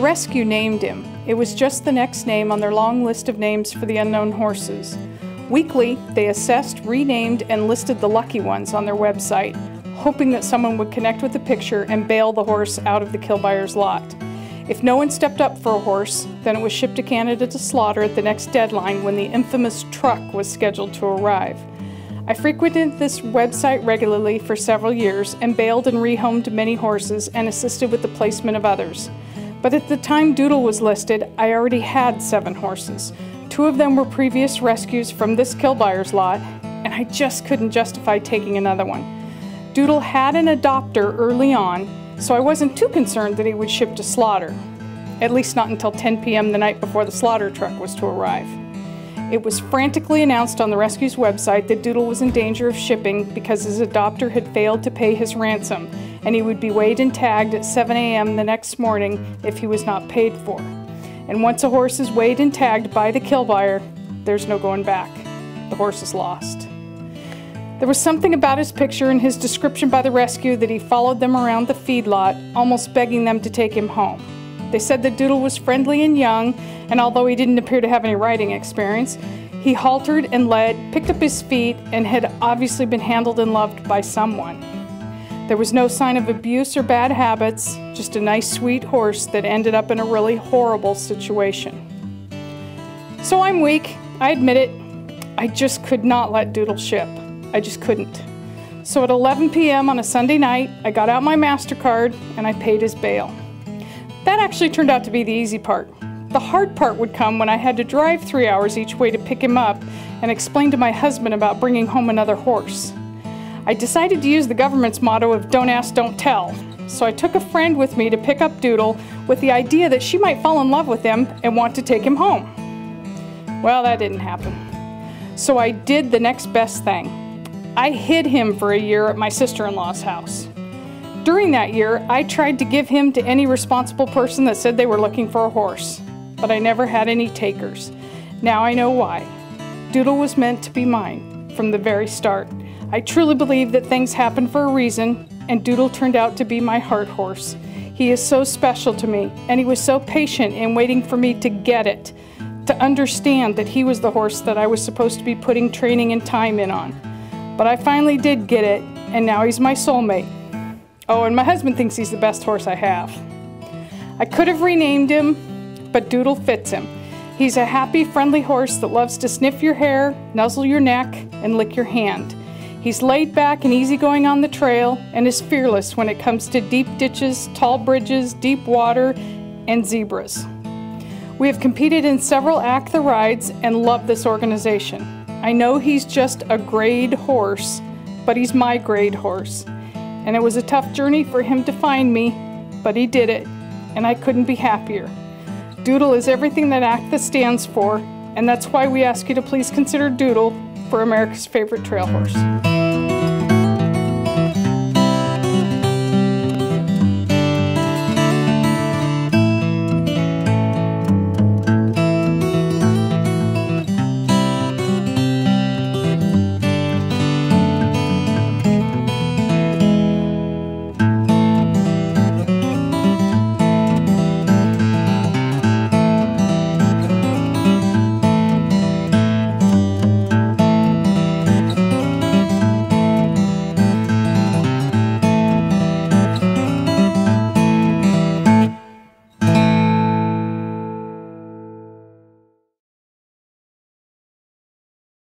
rescue named him. It was just the next name on their long list of names for the unknown horses. Weekly, they assessed, renamed, and listed the lucky ones on their website, hoping that someone would connect with the picture and bail the horse out of the kill buyer's lot. If no one stepped up for a horse, then it was shipped to Canada to slaughter at the next deadline when the infamous truck was scheduled to arrive. I frequented this website regularly for several years and bailed and rehomed many horses and assisted with the placement of others. But at the time Doodle was listed, I already had 7 horses. 2 of them were previous rescues from this kill buyer's lot, and I just couldn't justify taking another one. Doodle had an adopter early on, so I wasn't too concerned that he would ship to slaughter, at least not until 10 p.m. the night before the slaughter truck was to arrive. It was frantically announced on the rescue's website that Doodle was in danger of shipping because his adopter had failed to pay his ransom, and he would be weighed and tagged at 7 a.m. the next morning if he was not paid for. And once a horse is weighed and tagged by the kill buyer, there's no going back. The horse is lost. There was something about his picture and his description by the rescue that he followed them around the feedlot, almost begging them to take him home. They said that Doodle was friendly and young, and although he didn't appear to have any riding experience, he haltered and led, picked up his feet, and had obviously been handled and loved by someone. There was no sign of abuse or bad habits, just a nice, sweet horse that ended up in a really horrible situation. So I'm weak, I admit it. I just could not let Doodle ship. I just couldn't. So at 11 p.m. on a Sunday night, I got out my MasterCard and I paid his bail. That actually turned out to be the easy part. The hard part would come when I had to drive 3 hours each way to pick him up and explain to my husband about bringing home another horse. I decided to use the government's motto of don't ask, don't tell. So I took a friend with me to pick up Doodle with the idea that she might fall in love with him and want to take him home. Well, that didn't happen. So I did the next best thing. I hid him for a year at my sister-in-law's house. During that year, I tried to give him to any responsible person that said they were looking for a horse, but I never had any takers. Now I know why. Doodle was meant to be mine from the very start. I truly believe that things happen for a reason, and Doodle turned out to be my heart horse. He is so special to me, and he was so patient in waiting for me to get it, to understand that he was the horse that I was supposed to be putting training and time in on. But I finally did get it, and now he's my soulmate. Oh, and my husband thinks he's the best horse I have. I could have renamed him, but Doodle fits him. He's a happy, friendly horse that loves to sniff your hair, nuzzle your neck, and lick your hand. He's laid back and easygoing on the trail and is fearless when it comes to deep ditches, tall bridges, deep water, and zebras. We have competed in several ACT the rides and love this organization. I know he's just a grade horse, but he's my grade horse. And it was a tough journey for him to find me, but he did it, and I couldn't be happier. Doodle is everything that ACTA stands for, and that's why we ask you to please consider Doodle for America's favorite trail horse.